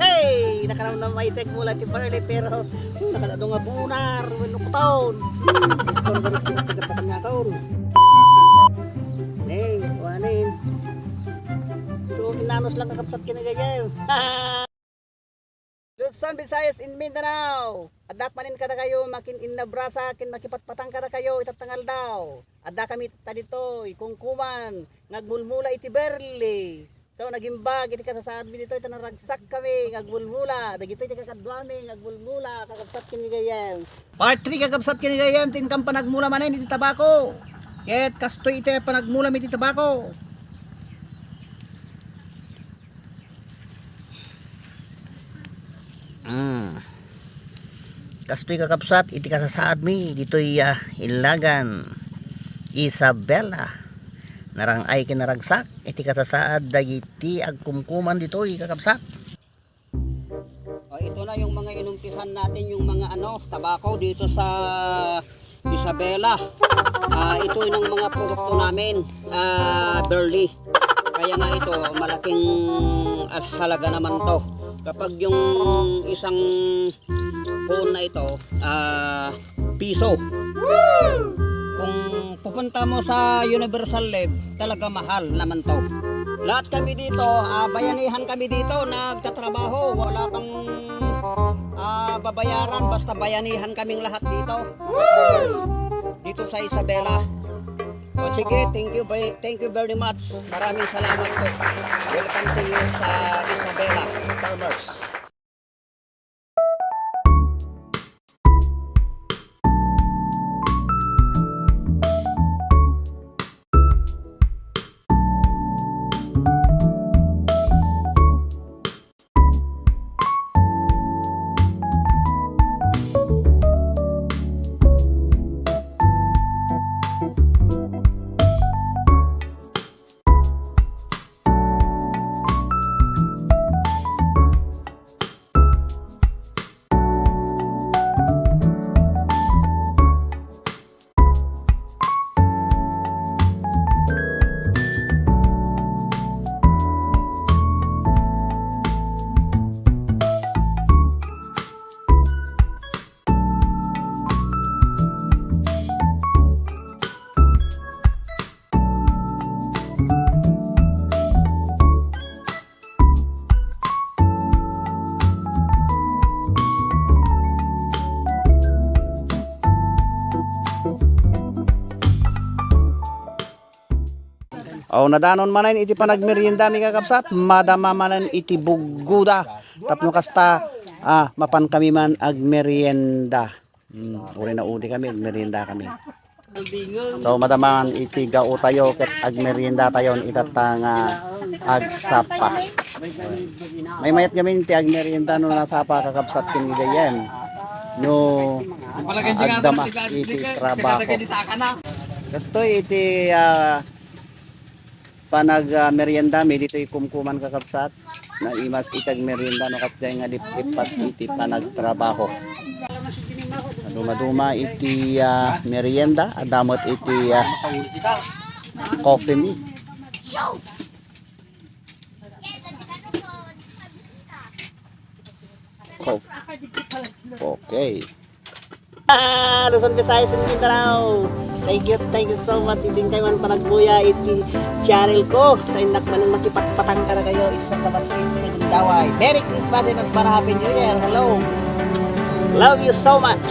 Hey! Nakaraw na may tek mula ti Barley pero nakadado nga bunar, wano ko taon. Ikaw na pinagtagatakan nga taon. Hey, wanin. So, inanos lang kakapsat kinagayay. Luzon, Visayas, in Mindanao. Adak manin kada kayo, makin inabrasa, kin makipatpatang kada kayo, itatangal daw. Adak kami taditoy, kungkuman, ngagmulmula iti Berli. So nagimbag iti kasasaad mi dito ita naragsak kami ngagmulmula dagito iti kakadwami ngagmulmula kakabsat kinigayem. Part 3 kakabsat kinigayem tin kam panagmula manen iti tabako. Ket kastoy iti panagmula mi iti tabako. Kastoy kakabsat iti kasasaad mi ditoy Ilagan Isabela. Narang ay kinaragsak iti kasasaad dagiti agkumkuman ditoy kakabsat. Ito na yung mga inumpisan natin yung mga tabako dito sa Isabela. Ito yung mga produkto namin, Burley. Kaya nga ito malaking halaga naman to. Kapag yung isang phone na ito piso. Kung pupunta mo sa Universal Lab, talaga mahal naman to. Lahat kami dito, bayanihan kami dito, nagtatrabaho. Wala pang babayaran, basta bayanihan kaming lahat dito. Dito sa Isabela. O sige, thank you very much. Maraming salamat po. Welcome to you sa Isabela Farmers. Nadanon manan iti panagmerienda mi kakabsat, madama manan iti buguda. Tapno kasta mapan kami man agmerienda. Uri na udi kami, agmerienda kami. So madaman iti gao tayo ket agmerienda tayo itatang agsapa. May mayat kami iti agmerienda no nasapa kakabsat kin idayem. No agdama iti trabaho. Kastoy iti panag merienda mi dito kumkuman kakabsat na imas itag merienda no kapday nga lipat iti panagtrabaho. Duma-duma iti merienda adamot iti coffee mi. Okay. Luzon, Visayas, and Mindanao. Thank you so much. Itin kayo man panagbuya iti channel ko. Tayo nakmanan makipagpatang ka na kayo iti sa Tabasrit ng Daway. Merry Christmas and para Happy New Year. Hello. Love you so much.